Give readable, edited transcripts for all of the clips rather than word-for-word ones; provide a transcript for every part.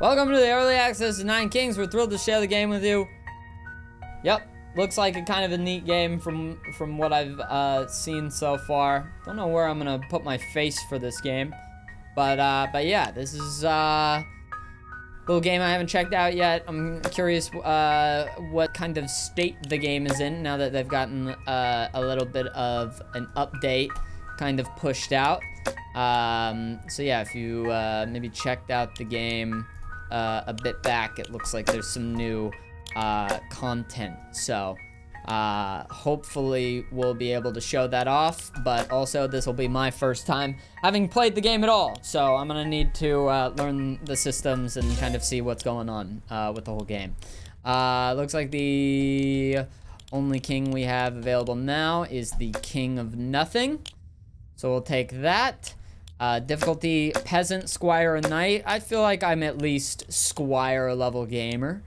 Welcome to the early access to Nine Kings. We're thrilled to share the game with you. Yep, looks like a kind of a neat game from what I've seen so far. Don't know where I'm gonna put my face for this game, but yeah, this is a little game I haven't checked out yet. I'm curious what kind of state the game is in now that they've gotten a little bit of an update kind of pushed out. So yeah, if you maybe checked out the game a bit back, it looks like there's some new content. So hopefully we'll be able to show that off, but also this will be my first time having played the game at all. So I'm gonna need to learn the systems and kind of see what's going on with the whole game. Looks like the only king we have available now is the King of Nothing. So we'll take that. Difficulty, Peasant, Squire, and Knight. I feel like I'm at least Squire level gamer.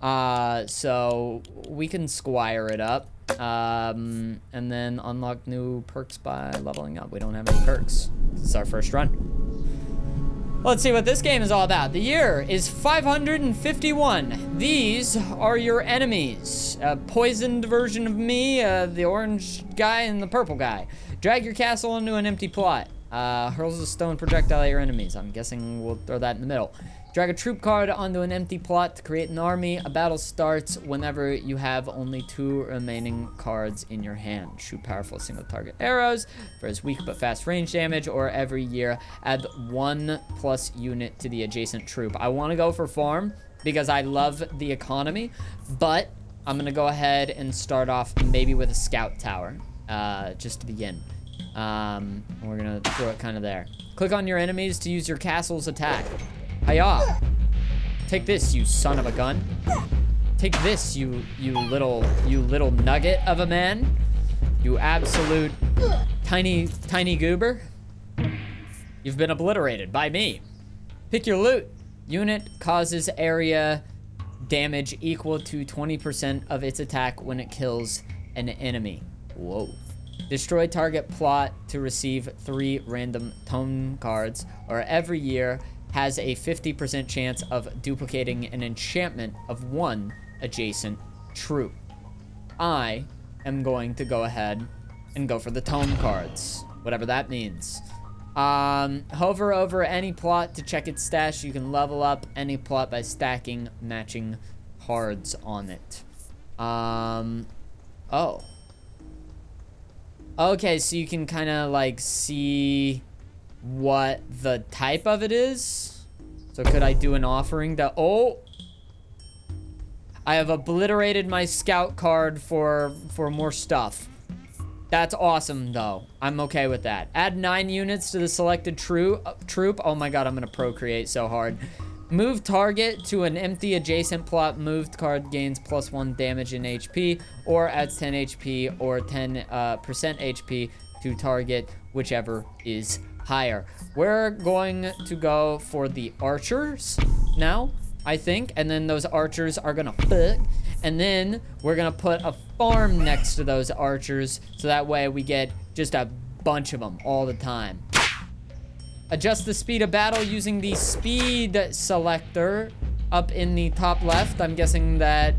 So we can Squire it up. And then unlock new perks by leveling up. We don't have any perks. This is our first run. Let's see what this game is all about. The year is 551. These are your enemies. A poisoned version of me, the orange guy and the purple guy. Drag your castle into an empty plot. Hurls a stone projectile at your enemies. I'm guessing we'll throw that in the middle. Drag a troop card onto an empty plot to create an army. A battle starts whenever you have only 2 remaining cards in your hand. Shoot powerful single target arrows for as weak but fast range damage, or every year add 1+ unit to the adjacent troop. I want to go for farm because I love the economy, but I'm going to go ahead and start off maybe with a scout tower just to begin. We're gonna throw it kind of there. Click on your enemies to use your castle's attack. Hiya! Take this, you son of a gun. Take this, you little nugget of a man. You absolute tiny goober. You've been obliterated by me. Pick your loot. Unit causes area damage equal to 20% of its attack when it kills an enemy. Whoa. Destroy target plot to receive 3 random tome cards, or every year has a 50% chance of duplicating an enchantment of 1 adjacent troop. I am going to go ahead and go for the tome cards, whatever that means. Hover over any plot to check its stash. You can level up any plot by stacking matching cards on it. Oh. Okay, so you can kind of like see what the type of it is. So could I do an offering to... Oh! I have obliterated my scout card for more stuff. That's awesome, though. I'm okay with that. Add 9 units to the selected troop. Oh my god, I'm gonna procreate so hard. Move target to an empty adjacent plot. Moved card gains +1 damage in HP, or adds 10 HP or 10% HP to target, whichever is higher. We're going to go for the archers now, I think, and then those archers are gonna fuck, and then we're gonna put a farm next to those archers, so that way we get just a bunch of them all the time. Adjust the speed of battle using the speed selector up in the top left. I'm guessing that,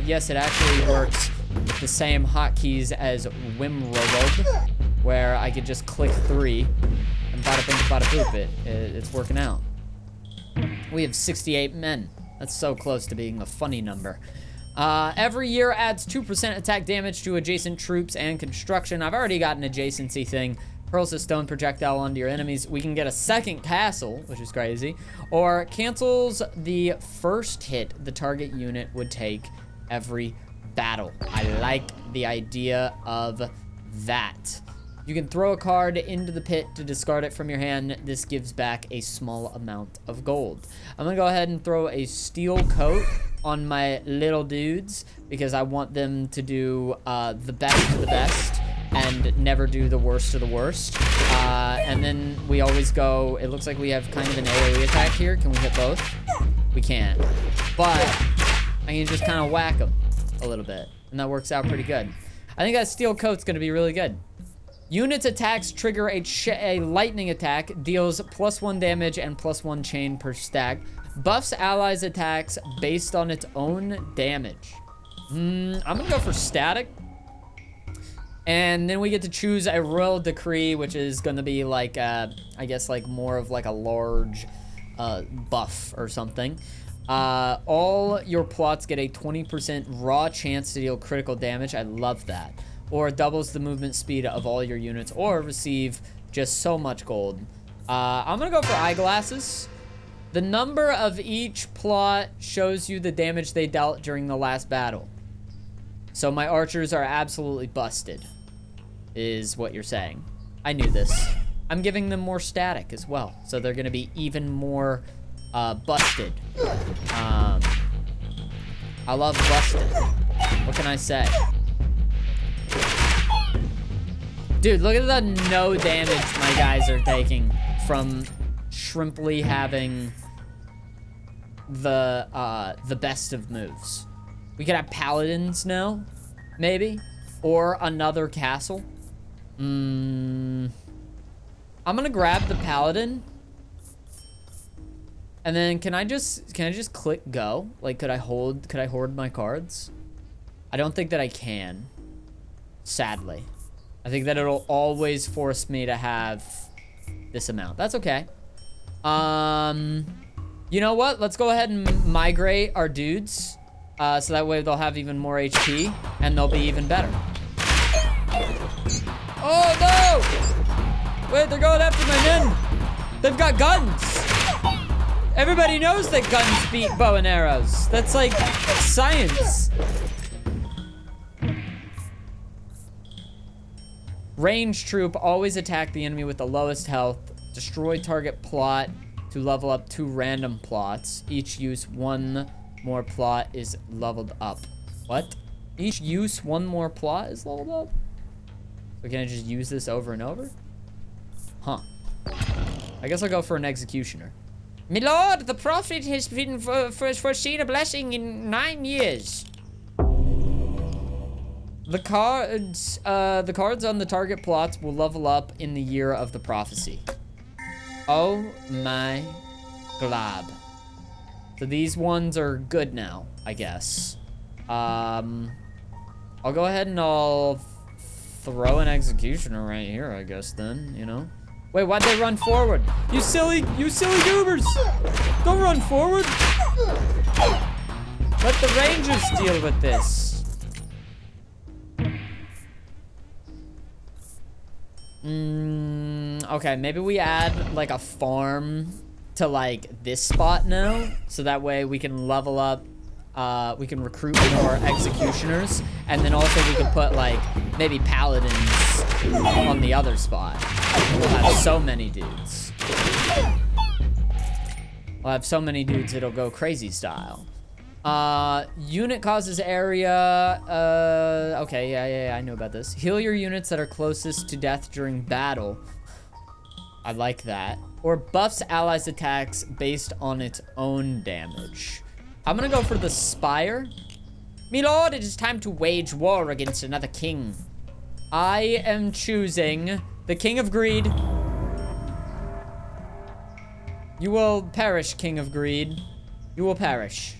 yes, it actually works the same hotkeys as Wimrobe, where I could just click 3 and bada bing, bada boop it's working out. We have 68 men. That's so close to being a funny number. Every year adds 2% attack damage to adjacent troops and construction. I've already got an adjacency thing. Hurls a stone projectile onto your enemies. We can get a second castle, which is crazy. Or cancels the first hit the target unit would take every battle. I like the idea of that. You can throw a card into the pit to discard it from your hand. This gives back a small amount of gold. I'm gonna go ahead and throw a steel coat on my little dudes because I want them to do the best of the best and never do the worst of the worst. And then we always go, it looks like we have kind of an AoE attack here. Can we hit both? We can't. But I can just kind of whack them a little bit, and that works out pretty good. I think that steel coat's gonna be really good. Units attacks trigger a lightning attack, deals +1 damage and +1 chain per stack. Buffs allies attacks based on its own damage. I'm gonna go for static. And then we get to choose a royal decree, which is gonna be like, I guess like more of like a large buff or something. All your plots get a 20% raw chance to deal critical damage. I love that. Or doubles the movement speed of all your units, or receive just so much gold. I'm gonna go for eyeglasses. The number of each plot shows you the damage they dealt during the last battle. So my archers are absolutely busted, is what you're saying. I knew this. I'm giving them more static as well, so they're gonna be even more busted. I love busted. What can I say? Dude, look at the no damage my guys are taking from Shrimply having the best of moves. We could have paladins now, maybe, or another castle. I'm gonna grab the paladin, and then can I just click go? Like, could I hoard my cards? I don't think that I can, sadly. I think that it'll always force me to have this amount. That's okay. You know what? Let's go ahead and migrate our dudes. So that way they'll have even more HP and they'll be even better. Oh no! Wait, they're going after my men. They've got guns. Everybody knows that guns beat bow and arrows. That's like science. Range troop, always attack the enemy with the lowest health. Destroy target plot to level up 2 random plots. Each use 1 more plot is leveled up. What? Each use 1 more plot is leveled up? So can I just use this over and over? Huh. I guess I'll go for an executioner. My lord, the prophet has been foreseen a blessing in 9 years. The cards on the target plots will level up in the year of the prophecy. Oh my glob. So these ones are good now, I guess. I'll go ahead and I'll throw an executioner right here, I guess then, you know? Wait, why'd they run forward? You silly goobers! Don't run forward! Let the rangers deal with this. Okay, maybe we add like a farm to like this spot now, so that way we can level up, we can recruit more executioners, and then also we can put like maybe paladins on the other spot. We'll have so many dudes. We'll have so many dudes it'll go crazy style. Unit causes area, okay, yeah, I know about this. Heal your units that are closest to death during battle. I like that. Or buffs allies' attacks based on its own damage. I'm gonna go for the Spire. Me lord, it is time to wage war against another king. I am choosing the King of Greed. You will perish, King of Greed. You will perish.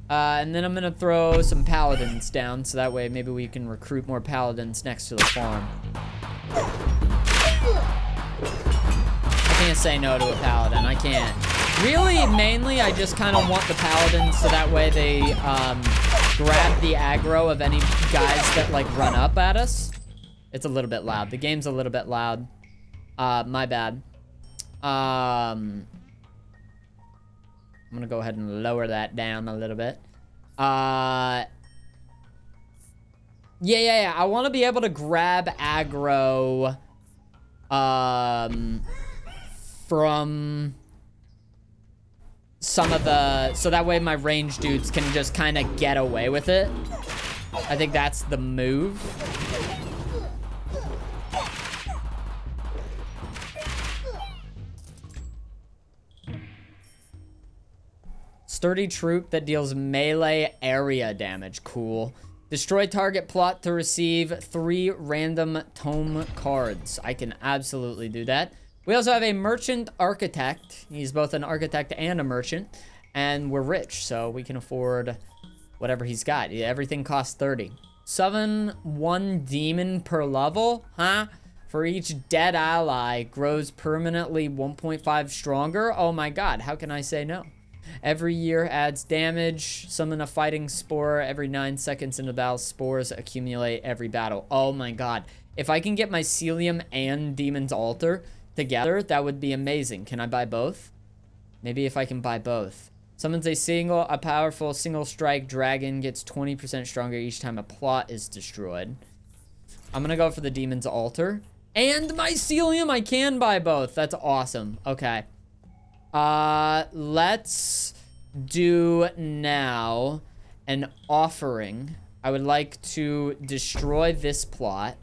And then I'm gonna throw some paladins down, so that way maybe we can recruit more paladins next to the farm. I can't say no to a paladin, I can't. Really, mainly, I just kind of want the paladins so that way they grab the aggro of any guys that like run up at us. It's a little bit loud. The game's a little bit loud. My bad. I'm gonna go ahead and lower that down a little bit. Yeah. I want to be able to grab aggro from some of the, so that way my range dudes can just kind of get away with it. I think that's the move. Sturdy troop that deals melee area damage. Cool. Destroy target plot to receive 3 random tome cards. I can absolutely do that. We also have a merchant architect. He's both an architect and a merchant. And we're rich, so we can afford whatever he's got. Everything costs 30. Summon 1 demon per level? Huh? For each dead ally, grows permanently 1.5 stronger? Oh my god, how can I say no? Every year adds damage. Summon a fighting spore every 9 seconds in a battle. Spores accumulate every battle. Oh my god. If I can get Mycelium and Demon's Altar together, that would be amazing. Can I buy both? Maybe if I can buy both. Summons a powerful single strike dragon, gets 20% stronger each time a plot is destroyed. I'm gonna go for the Demon's Altar. And Mycelium, I can buy both. That's awesome. Okay. Let's do now an offering. I would like to destroy this plot.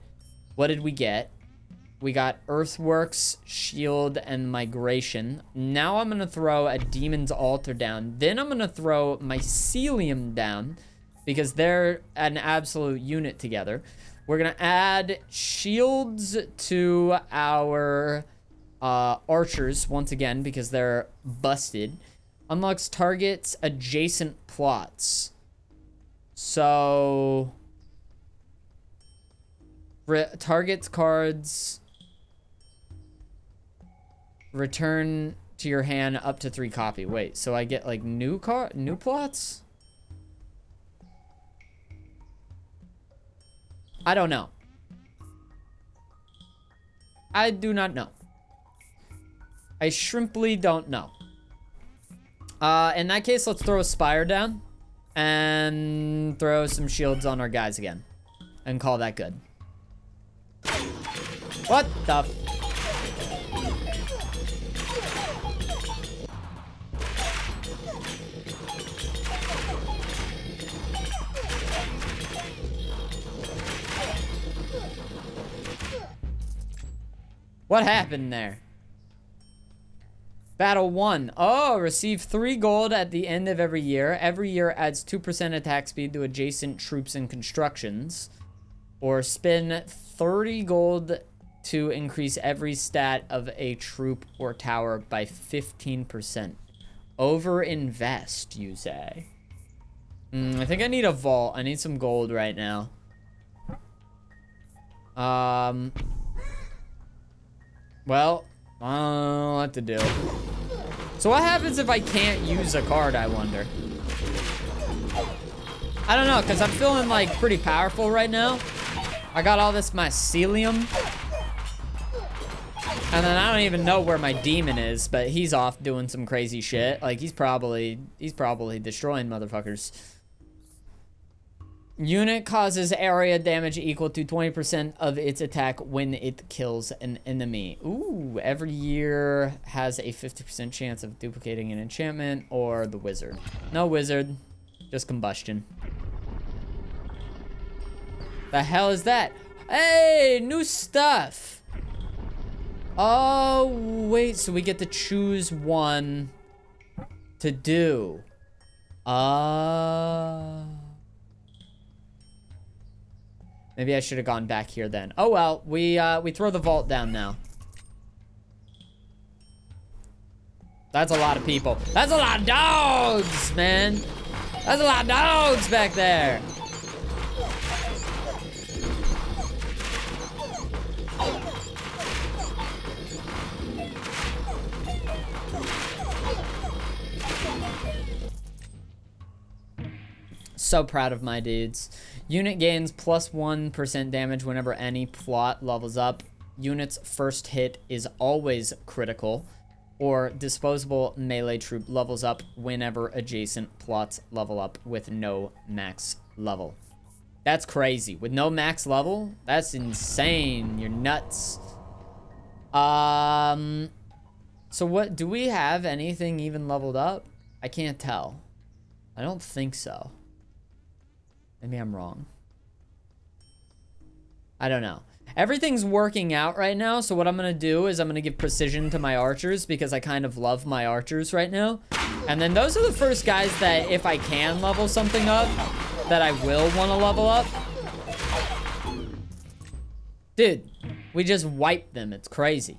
What did we get? We got Earthworks, Shield, and Migration. Now I'm going to throw a Demon's Altar down. Then I'm going to throw Mycelium down because they're an absolute unit together. We're going to add shields to our archers once again because they're busted. Unlocks targets adjacent plots. So... targets cards... return to your hand up to 3 copy. Wait, so I get like new plots? I don't know. I do not know. I shrimply don't know. In that case, let's throw a Spire down and throw some shields on our guys again and call that good. What the... What happened there? Battle 1. Oh, receive 3 gold at the end of every year. Every year adds 2% attack speed to adjacent troops and constructions. Or spend 30 gold to increase every stat of a troop or tower by 15%. Over-invest, you say? I think I need a vault. I need some gold right now. Well, I don't know what to do. So what happens if I can't use a card, I wonder? I don't know, because I'm feeling, like, pretty powerful right now. I got all this Mycelium. And then I don't even know where my demon is, but he's off doing some crazy shit. Like, he's probably destroying motherfuckers. Unit causes area damage equal to 20% of its attack when it kills an enemy. Ooh, every year has a 50% chance of duplicating an enchantment or the wizard. No wizard, just combustion. The hell is that? Hey, new stuff. Oh, wait, so we get to choose one to do. Maybe I should have gone back here then. Oh well, we throw the vault down now. That's a lot of people. That's a lot of dogs, man. That's a lot of dogs back there. So proud of my dudes. Unit gains plus 1% damage whenever any plot levels up. Unit's first hit is always critical. Or disposable melee troop levels up whenever adjacent plots level up with no max level. That's crazy. With no max level? That's insane. You're nuts. So what, do we have anything even leveled up? I can't tell. I don't think so. Maybe I'm wrong. I don't know. Everything's working out right now, so what I'm going to do is I'm going to give precision to my archers because I kind of love my archers right now. And then those are the first guys that if I can level something up, that I will want to level up. Dude, we just wiped them. It's crazy.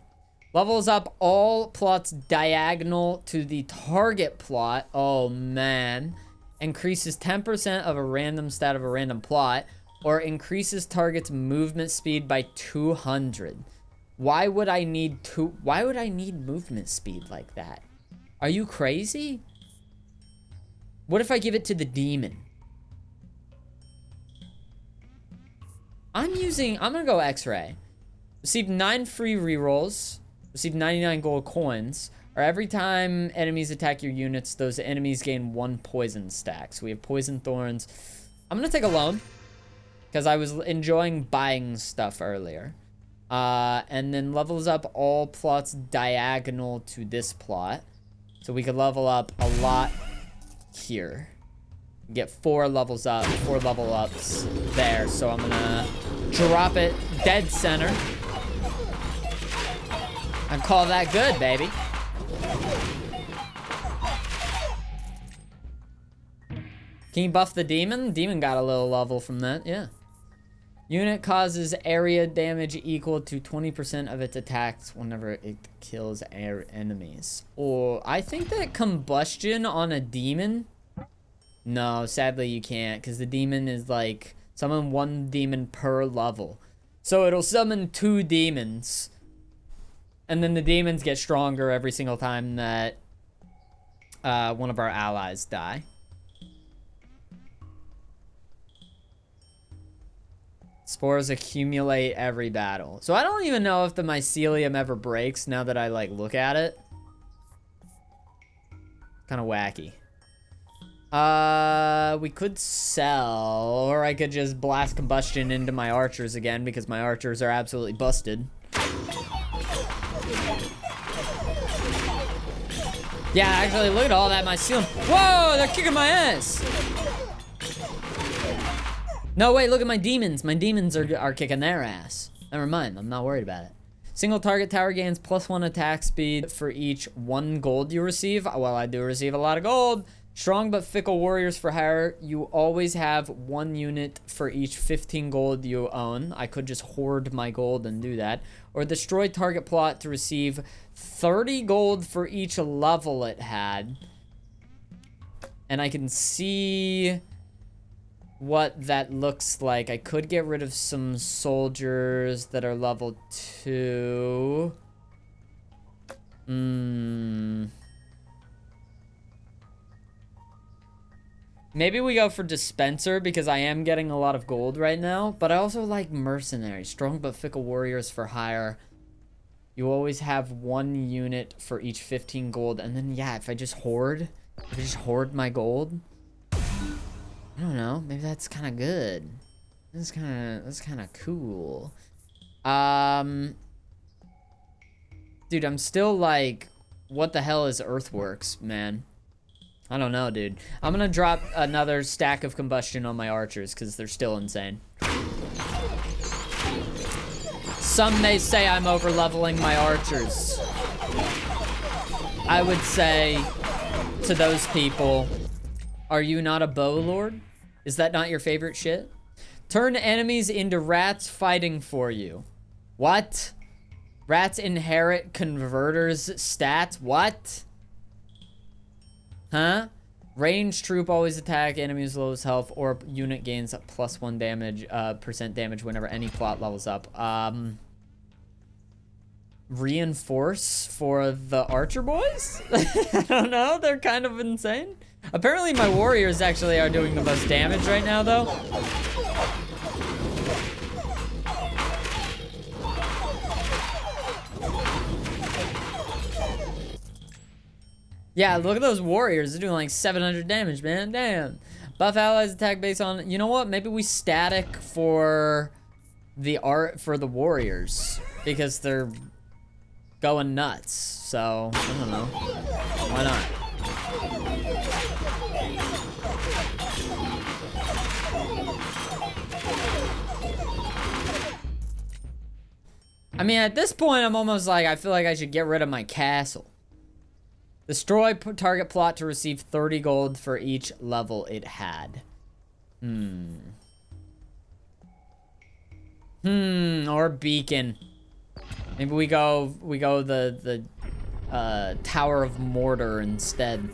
Levels up all plots diagonal to the target plot. Oh, man. Increases 10% of a random stat of a random plot. Or increases target's movement speed by 200. Why would I need movement speed like that? Are you crazy? What if I give it to the demon? I'm gonna go X-ray. Receive 9 free rerolls. Receive 99 gold coins. Or every time enemies attack your units, those enemies gain 1 poison stack. So we have poison thorns. I'm gonna take a loan, because I was enjoying buying stuff earlier. And then levels up all plots diagonal to this plot. So we could level up a lot here. Get 4 levels up, 4 level ups there. So I'm gonna drop it dead center. And call that good, baby. Can you buff the demon? Demon got a little level from that, yeah. Unit causes area damage equal to 20% of its attacks whenever it kills air enemies. Or I think that combustion on a demon. No, sadly you can't, because the demon is like summon 1 demon per level. So it'll summon 2 demons. And then the demons get stronger every single time that one of our allies die. Spores accumulate every battle. So I don't even know if the mycelium ever breaks now that I like look at it. Kind of wacky. We could sell, or I could just blast combustion into my archers again because my archers are absolutely busted. Yeah, actually, look at all that mycelium. Whoa, they're kicking my ass. No, wait, look at my demons. My demons are kicking their ass. Never mind, I'm not worried about it. Single target tower gains +1 attack speed for each 1 gold you receive. Well, I do receive a lot of gold. Strong but fickle warriors for hire. You always have 1 unit for each 15 gold you own. I could just hoard my gold and do that. Or destroy target plot to receive 30 gold for each level it had. And I can see what that looks like. I could get rid of some soldiers that are level 2. Maybe we go for dispenser because I am getting a lot of gold right now, but I also like mercenaries. Strong but fickle warriors for hire. You always have 1 unit for each 15 gold, and then yeah, if I just hoard my gold, I don't know, maybe that's kind of good. That's kind of cool. Dude, I'm still like, what the hell is Earthworks, man? I don't know, dude. I'm gonna drop another stack of combustion on my archers because they're still insane. Some may say I'm over-leveling my archers. I would say to those people, are you not a bow lord? Is that not your favorite shit? Turn enemies into rats fighting for you. What? Rats inherit converters stats? What? Huh? Ranged troop always attack enemies lowest health or unit gains +1 damage, percent damage whenever any plot levels up. Reinforce for the archer boys? I don't know, they're kind of insane. Apparently my warriors actually are doing the most damage right now though. Yeah, look at those warriors. They're doing like 700 damage, man. Damn. Buff allies attack based on... You know what? Maybe we static for the warriors. Because they're going nuts. So, I don't know. Why not? I mean, at this point, I'm almost like... I feel like I should get rid of my castle. Destroy target plot to receive 30 gold for each level it had. Or beacon. Maybe we go the Tower of Mordor instead.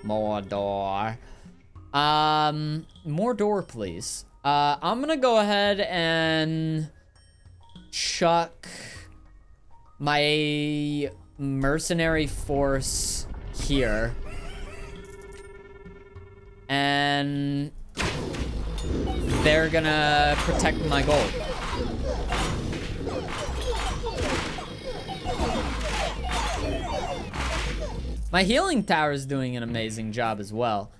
Mordor. Mordor, please. I'm gonna go ahead and chuck my mercenary force here. And they're gonna protect my gold. My healing tower is doing an amazing job as well.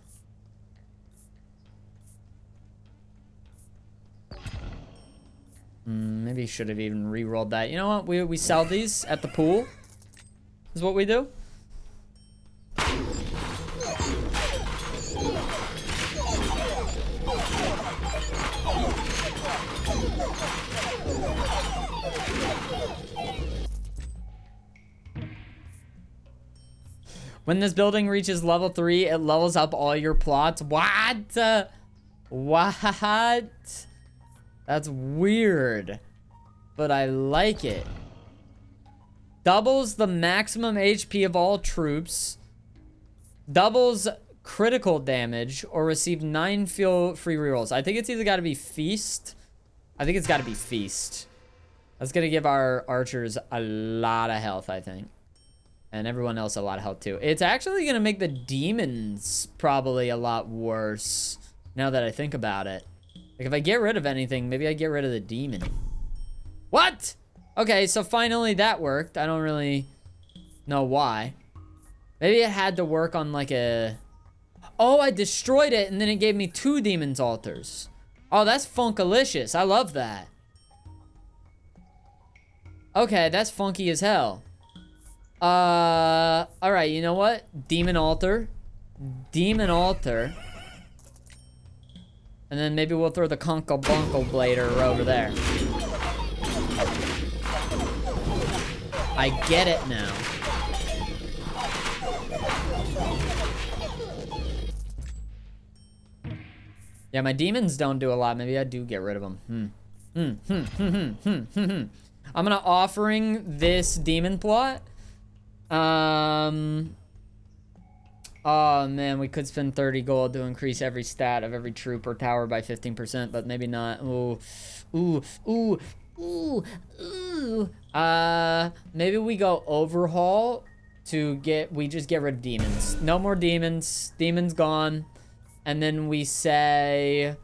Maybe should have even re-rolled that. You know what? We sell these at the pool. Is what we do. When this building reaches level 3, it levels up all your plots. What? What? That's weird. But I like it. Doubles the maximum HP of all troops. Doubles critical damage. Or receive 9 feel free rerolls. I think it's either got to be Feast. I think it's got to be Feast. That's going to give our archers a lot of health, I think. And everyone else a lot of health too. It's actually gonna make the demons probably a lot worse. Now that I think about it. Like if I get rid of anything, maybe I get rid of the demon. What? Okay, so finally that worked. I don't really know why. Maybe it had to work on like a... Oh, I destroyed it and then it gave me 2 demons altars. Oh, that's funkalicious. I love that. Okay, that's funky as hell. Alright, you know what? Demon altar. Demon altar. And then maybe we'll throw the Conkle Bunkle Blader over there. I get it now. Yeah, my demons don't do a lot. Maybe I do get rid of them. I'm gonna offering this demon plot. Oh man, we could spend 30 gold to increase every stat of every troop or tower by 15%, but maybe not. Maybe we go overhaul to we just get rid of demons. No more demons. Demons gone. And then we say,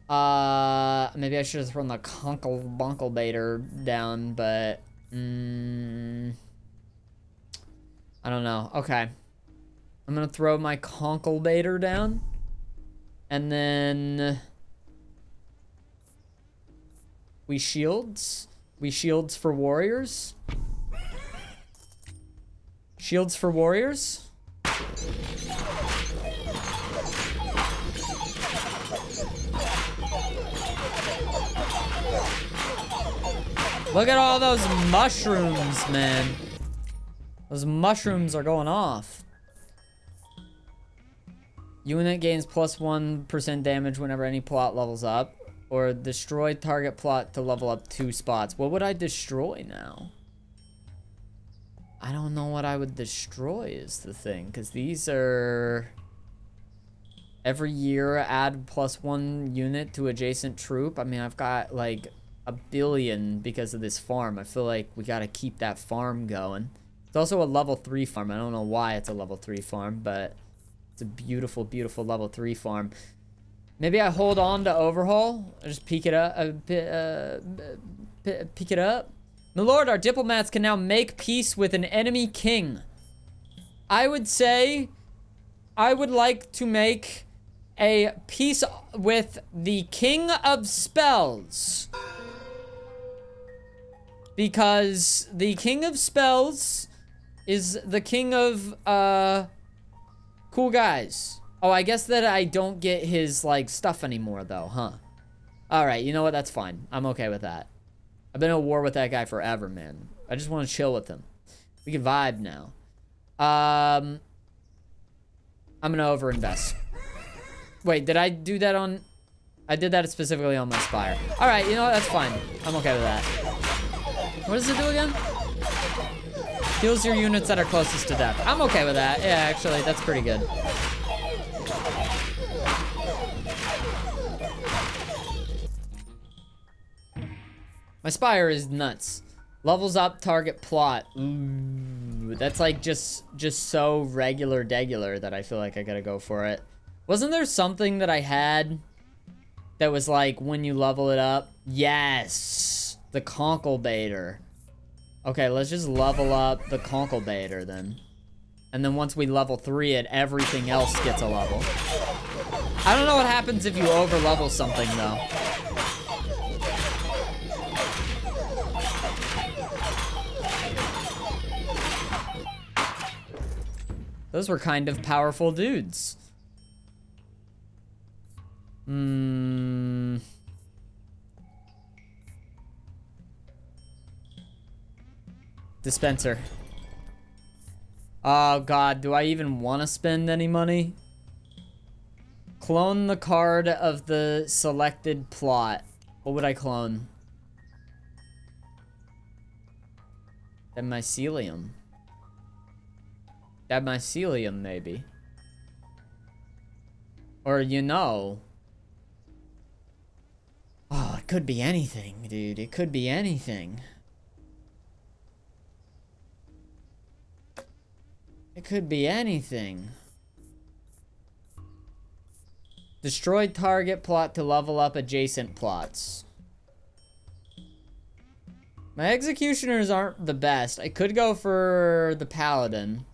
maybe I should have thrown the Conkle Bunkle Baiter down, but, I don't know. Okay. I'm gonna throw my Conkle Baiter down. And then... We shields. We shields for warriors. Shields for warriors. Look at all those mushrooms, man. Those mushrooms are going off. Unit gains plus 1% damage whenever any plot levels up. Or destroy target plot to level up 2 spots. What would I destroy now? I don't know what I would destroy is the thing. Because these are... Every year add plus 1 unit to adjacent troop. I mean, I've got like 1 billion because of this farm. I feel like we gotta keep that farm going. It's also a level 3 farm. I don't know why it's a level 3 farm, but it's a beautiful, beautiful level 3 farm. Maybe I hold on to overhaul. I just peek it up. Peek it up. My lord, our diplomats can now make peace with an enemy king. I would say I would like to make a peace with the king of spells. Because the king of spells is the king of, cool guys. Oh, I guess that I don't get his, like, stuff anymore, though, huh? Alright, you know what? That's fine. I'm okay with that. I've been at war with that guy forever, man. I just want to chill with him. We can vibe now. I'm gonna overinvest. Wait, did I do that on... I did that specifically on my Spire. Alright, you know what? That's fine. I'm okay with that. What does it do again? Heals your units that are closest to death. I'm okay with that. Yeah, actually, that's pretty good. My Spire is nuts. Levels up target plot. Ooh, that's like just so regular degular that I feel like I gotta go for it. Wasn't there something that I had that was like when you level it up? Yes, the Conkelbaiter. Okay, let's just level up the Conkelbaiter then. And then once we level 3 it, everything else gets a level. I don't know what happens if you over level something though. Those were kind of powerful dudes. Dispenser. Oh god, do I even want to spend any money? Clone the card of the selected plot. What would I clone? That mycelium. That mycelium, maybe. Or, you know. Oh, it could be anything, dude. It could be anything. It could be anything. Destroy target plot to level up adjacent plots. My executioners aren't the best. I could go for the paladin.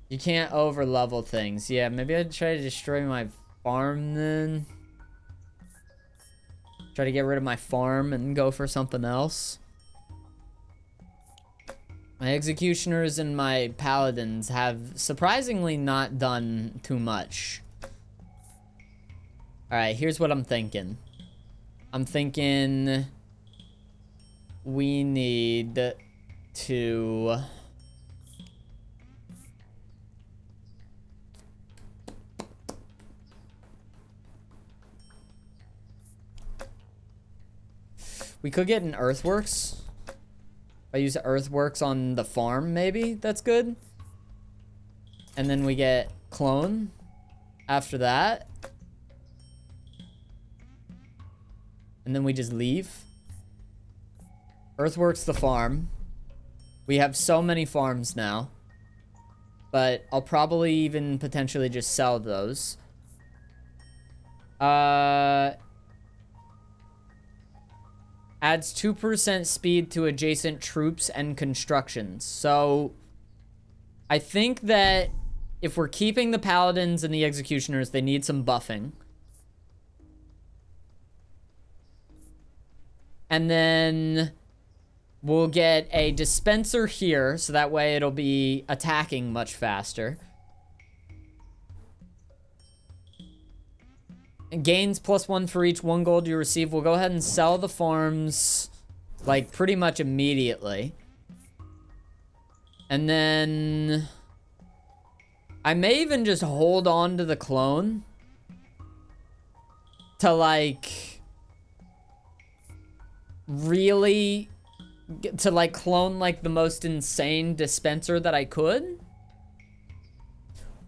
You can't over level things. Yeah, maybe I'd try to destroy my farm then. Try to get rid of my farm and go for something else. My executioners and my paladins have surprisingly not done too much. Alright, here's what I'm thinking. I'm thinking we need to... We could get an earthworks. If I use earthworks on the farm, maybe that's good. And then we get clone after that. And then we just leave. Earthworks the farm. We have so many farms now. But I'll probably even potentially just sell those. Adds 2% speed to adjacent troops and constructions. So, I think that if we're keeping the paladins and the executioners, they need some buffing. And then we'll get a dispenser here, so that way it'll be attacking much faster. Gains +1 for each 1 gold you receive. We'll go ahead and sell the farms, like, pretty much immediately. And then... I may even just hold on to the clone. To, like... really... to, like, clone, like, the most insane dispenser that I could.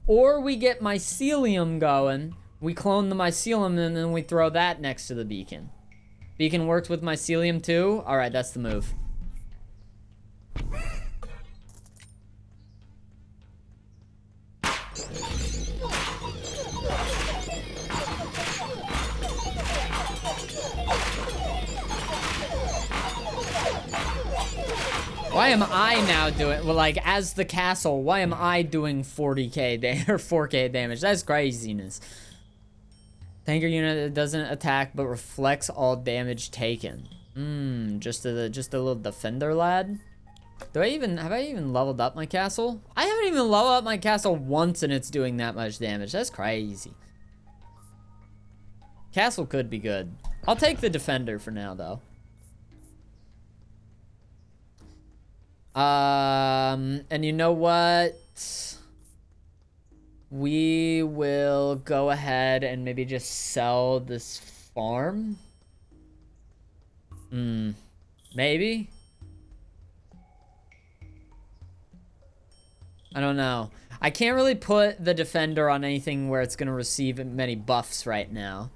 Or we get mycelium going... We clone the mycelium and then we throw that next to the beacon. Beacon works with mycelium too? Alright, that's the move. Why am I now doing, well, like, as the castle, why am I doing 40k or 4k damage? That's craziness. Tanker unit that doesn't attack but reflects all damage taken. Just a little defender lad. Have I even leveled up my castle? I haven't even leveled up my castle once and it's doing that much damage. That's crazy. Castle could be good. I'll take the defender for now though. And you know what? We will go ahead and maybe just sell this farm. Maybe? I don't know. I can't really put the defender on anything where it's going to receive many buffs right now.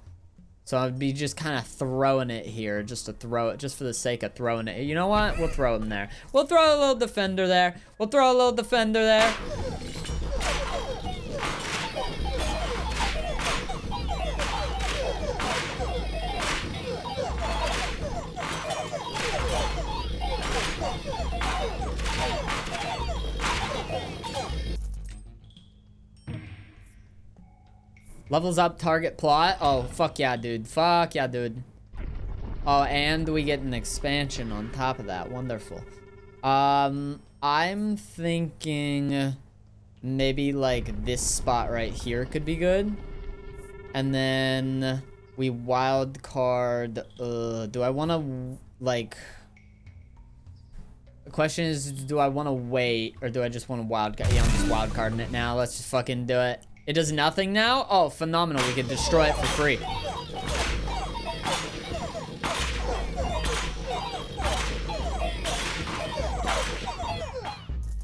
So I'd be just kind of throwing it here just to throw it, just for the sake of throwing it. You know what? We'll throw him there. We'll throw a little defender there. We'll throw a little defender there. Levels up target plot. Oh, fuck yeah, dude. Fuck yeah, dude. Oh, and we get an expansion on top of that. Wonderful. I'm thinking maybe like this spot right here could be good. And then we wild card. Do I want to like... The question is, do I want to wait or do I just want to wild card? Yeah, I'm just wild carding it now. Let's just fucking do it. It does nothing now? Oh, phenomenal. We can destroy it for free.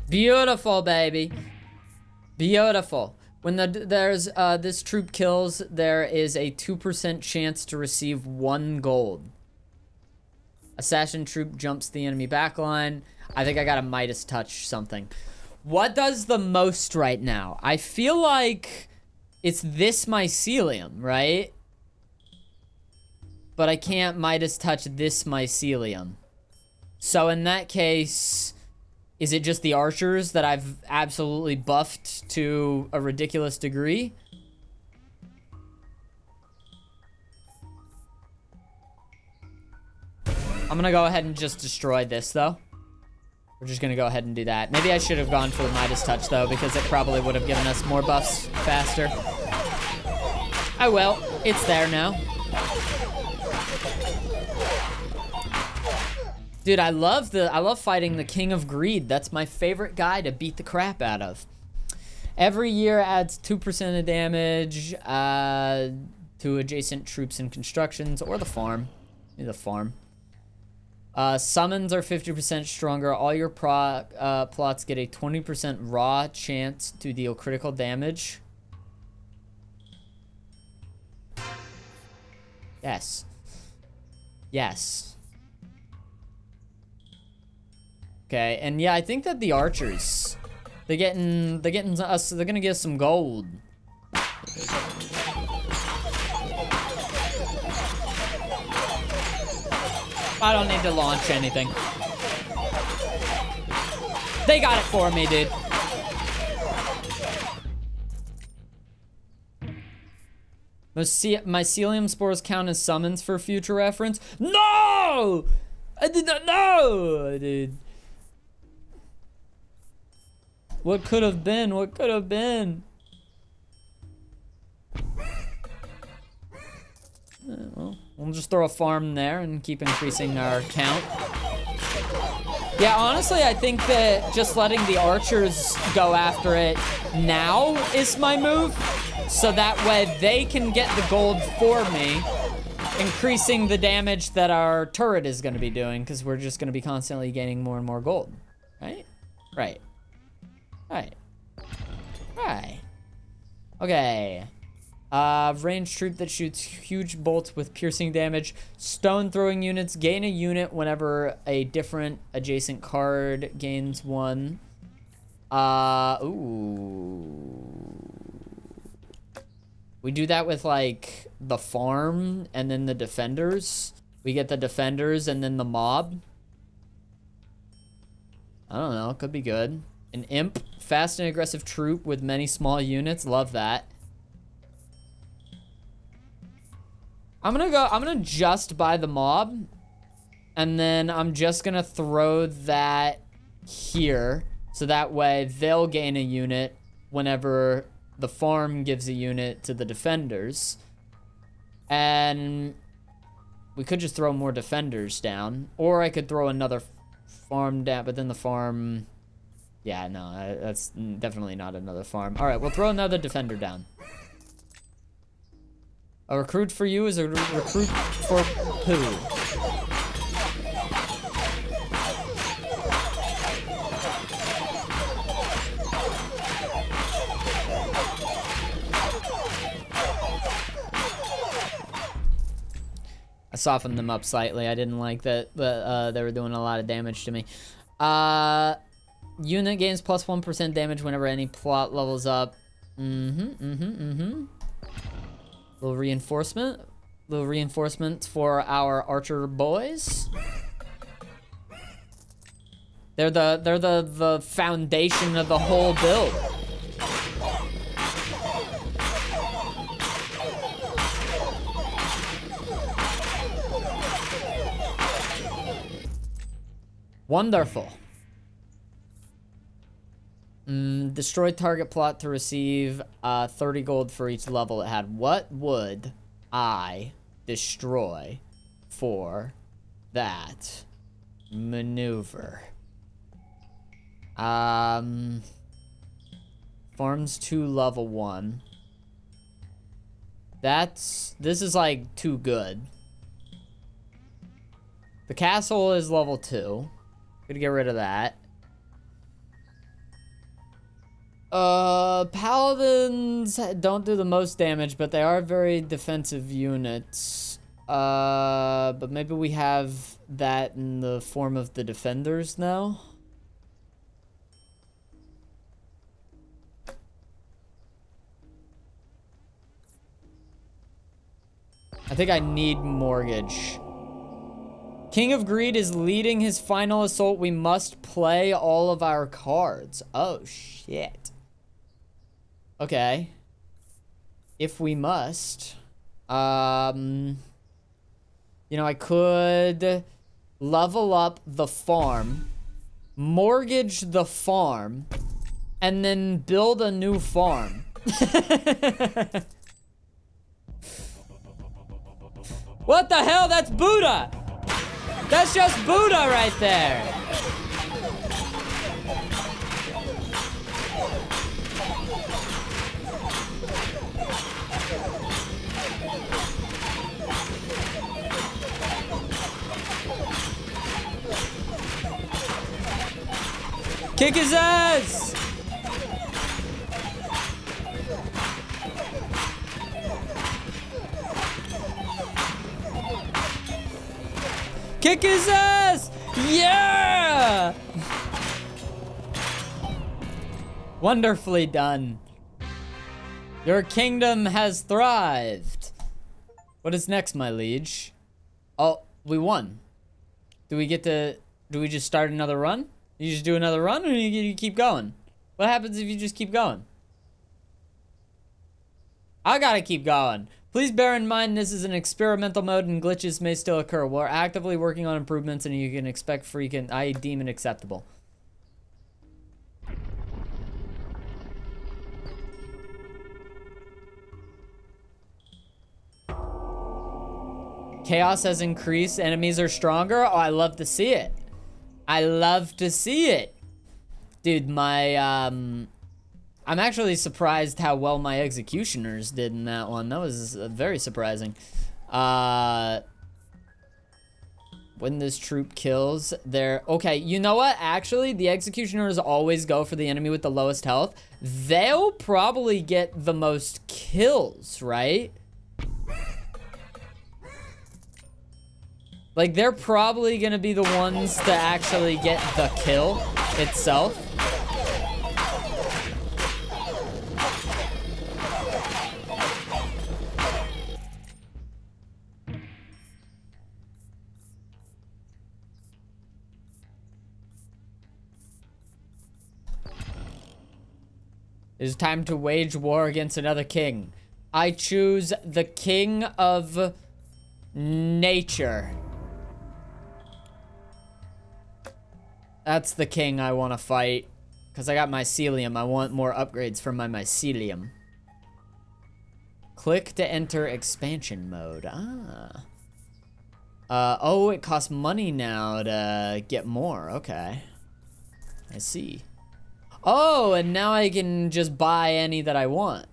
Beautiful, baby. Beautiful. When there's this troop kills, there is a 2% chance to receive 1 gold. Assassin troop jumps the enemy backline. I think I got a Midas touch something. What does the most right now? I feel like it's this mycelium, right? But I can't Midas touch this mycelium. So in that case, is it just the archers that I've absolutely buffed to a ridiculous degree? I'm gonna go ahead and just destroy this though. We're just gonna go ahead and do that. Maybe I should have gone for the Midas touch though, because it probably would have given us more buffs faster. Oh well, it's there now. Dude, I love fighting the King of Greed. That's my favorite guy to beat the crap out of. Every year adds 2% of damage to adjacent troops and constructions, or the farm. Maybe the farm. Summons are 50% stronger. All your plots get a 20% raw chance to deal critical damage. Yes. Yes. Okay, and yeah, I think that the archers, they're gonna get us some gold. I don't need to launch anything. They got it for me, dude. Mycelium spores count as summons for future reference. No! I did not know, dude. What could have been? What could have been? Well, we'll just throw a farm there and keep increasing our count. Yeah, honestly, I think that just letting the archers go after it now is my move. So that way they can get the gold for me, increasing the damage that our turret is going to be doing, because we're just going to be constantly gaining more and more gold. Right? Right. Right. Right. Okay. Ranged troop that shoots huge bolts with piercing damage. Stone throwing units gain a unit whenever a different adjacent card gains 1. Ooh. We do that with like the farm and then the defenders. We get the defenders and then the mob. I don't know, could be good. An imp, fast and aggressive troop with many small units. Love that. I'm gonna just buy the mob, and then I'm just gonna throw that here, so that way they'll gain a unit whenever the farm gives a unit to the defenders. And we could just throw more defenders down, or I could throw another farm down, but then the farm, yeah, no, that's definitely not another farm. All right, we'll throw another defender down. A recruit for you is a recruit for who? I softened them up slightly. I didn't like that, but they were doing a lot of damage to me. Unit gains plus 1% damage whenever any plot levels up. Little reinforcement. Little reinforcements for our archer boys. They're the foundation of the whole build. Wonderful. Destroy target plot to receive 30 gold for each level it had. What would I destroy for that maneuver? Farms to level 1. This is like too good. The castle is level 2. Gonna get rid of that. Paladins don't do the most damage, but they are very defensive units. But maybe we have that in the form of the defenders now. I think I need mortgage. King of Greed is leading his final assault. We must play all of our cards. Oh, shit. Okay. If we must. You know, I could level up the farm, mortgage the farm, and then build a new farm. What the hell? That's Buddha! That's just Buddha right there! Kick his ass! Kick his ass! Yeah! Wonderfully done. Your kingdom has thrived. What is next, my liege? Oh, we won. Do we just start another run? You just do another run, or you keep going? What happens if you just keep going? I gotta keep going. Please bear in mind this is an experimental mode and glitches may still occur. We're actively working on improvements and you can expect freaking, I deem it acceptable. Chaos has increased. Enemies are stronger. Oh, I love to see it. I love to see it. Dude, I'm actually surprised how well my executioners did in that one. That was very surprising. When this troop kills, they're... Okay, you know what? Actually, the executioners always go for the enemy with the lowest health. They'll probably get the most kills, right? Like, they're probably gonna be the ones to actually get the kill itself. It is time to wage war against another king. I choose the king of nature. That's the king I want to fight. Because I got mycelium. I want more upgrades for my mycelium. Click to enter expansion mode. Oh, it costs money now to get more. Okay. I see. Oh, and now I can just buy any that I want.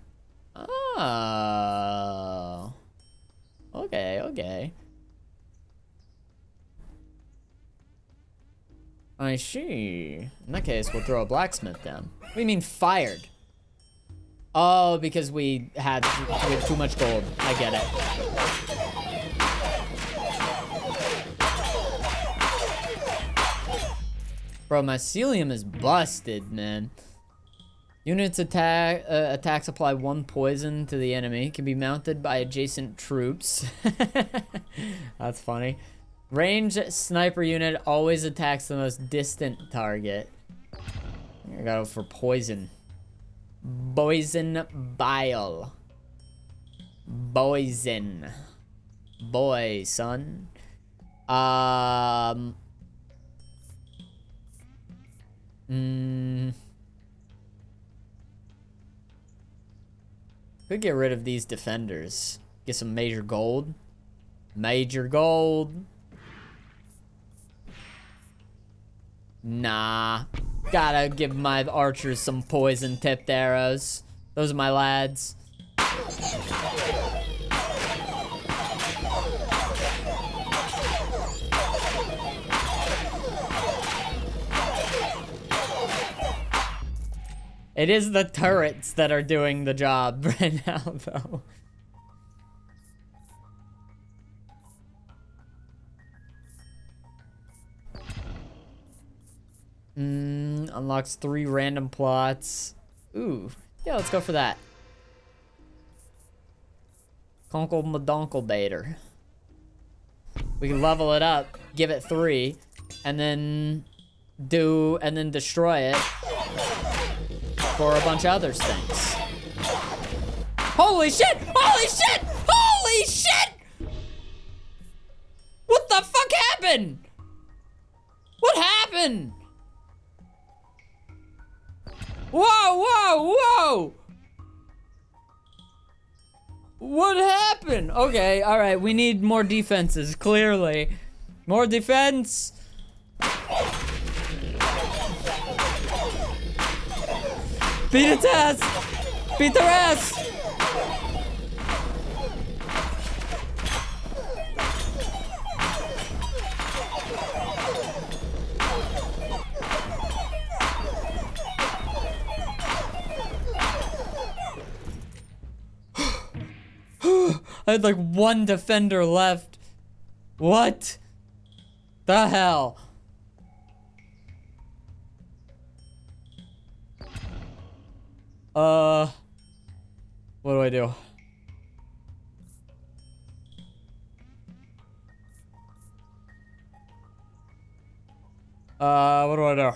Oh. Okay, okay. I see. In that case, we'll throw a blacksmith down. What do you mean fired? Oh, because we had too much gold. I get it. Bro, mycelium is busted, man. Units attacks apply 1 poison to the enemy. Can be mounted by adjacent troops. That's funny. Ranged sniper unit always attacks the most distant target. I gotta go for poison. Poison bile. Poison. Boy, son. Could get rid of these defenders. Get some major gold. Major gold. Nah. Gotta give my archers some poison tipped arrows. Those are my lads. It is the turrets that are doing the job right now, though. Unlocks 3 random plots. Ooh. Yeah, let's go for that. Conkle Madonkle Baiter. We can level it up, give it 3, and then destroy it for a bunch of other things. Holy shit! Holy shit! Holy shit! What the fuck happened? What happened? Whoa, whoa, whoa! What happened? Okay, alright, we need more defenses, clearly. More defense! Beat its ass! Beat their ass! I had like 1 defender left. What the hell? What do I do? What do I do?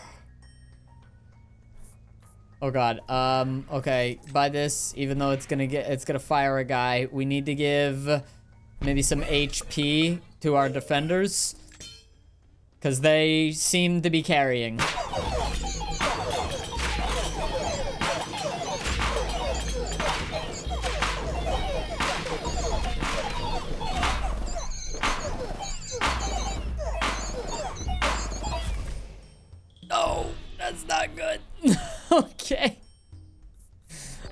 Oh god. Okay. By this, even though it's gonna fire a guy, we need to give maybe some HP to our defenders. 'Cause they seem to be carrying. No, that's not good. Okay.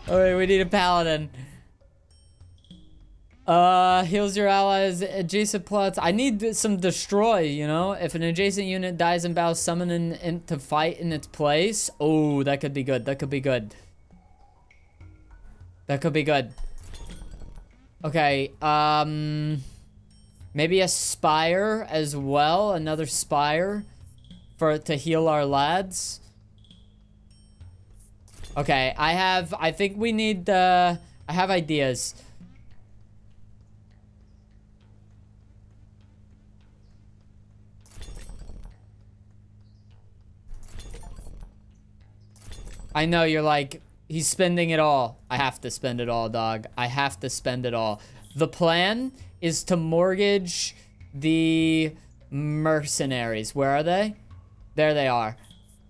Alright, we need a paladin. Heals your allies, adjacent plots. I need some destroy, you know? If an adjacent unit dies in battle, summon in to fight in its place. Oh, that could be good. That could be good. That could be good. Okay, maybe a spire as well. Another spire to heal our lads. Okay, I think we need, I have ideas. I know you're like, he's spending it all. I have to spend it all, dog. I have to spend it all. The plan is to mortgage the mercenaries. Where are they? There they are.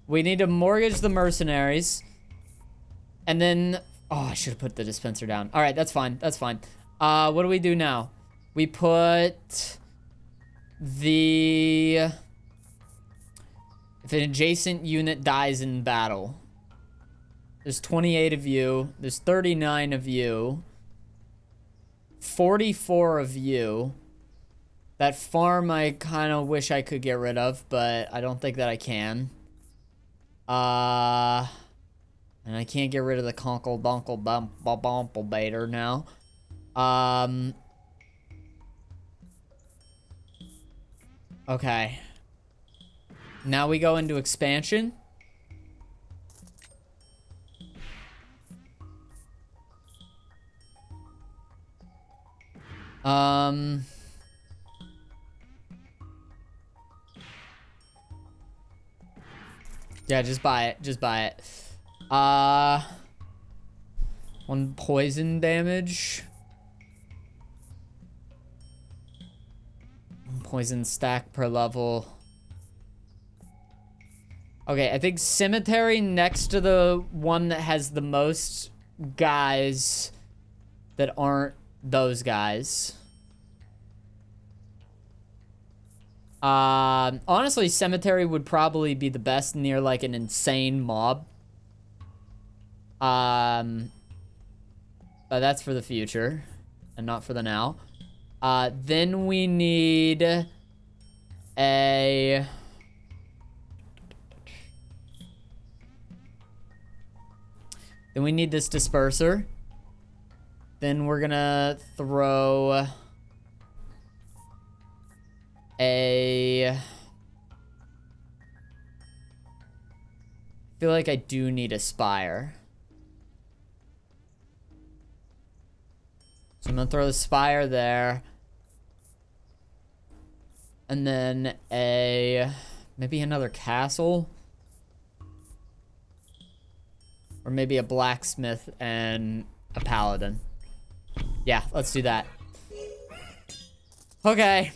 We need to mortgage the mercenaries. And then, oh, I should have put the dispenser down. All right, that's fine. That's fine. What do we do now? We put the, if an adjacent unit dies in battle. There's 28 of you. There's 39 of you. 44 of you. That farm I kind of wish I could get rid of, but I don't think that I can. And I can't get rid of the conkle donkle bumple baiter now. Okay. Now we go into expansion. Yeah, just buy it. Just buy it. 1 poison damage. Poison stack per level. Okay, I think cemetery next to the one that has the most guys that aren't those guys. Honestly, cemetery would probably be the best near like an insane mob. But that's for the future and not for the now. Then we need a... Then we need this disperser. Then we're gonna throw a... I feel like I do need a spire. So I'm gonna throw the spire there. And then maybe another castle. Or maybe a blacksmith and a paladin. Yeah, let's do that. Okay.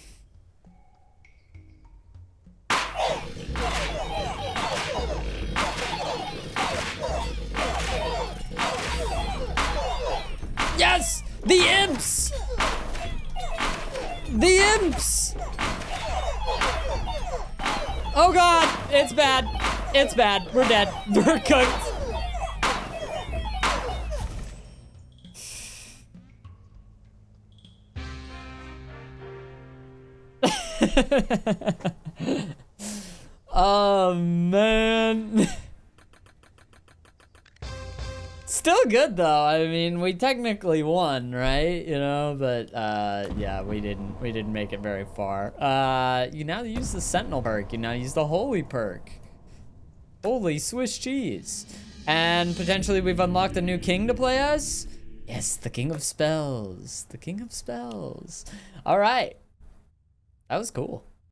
Yes! The imps! The imps! Oh god! It's bad. It's bad. We're dead. We're cooked. Oh man. Still good though. I mean, we technically won, right? You know, but yeah, we didn't make it very far. You now use the Sentinel perk. You now use the Holy perk. Holy Swiss cheese. And potentially we've unlocked a new king to play as. Yes, the King of Spells. The King of Spells. All right. That was cool.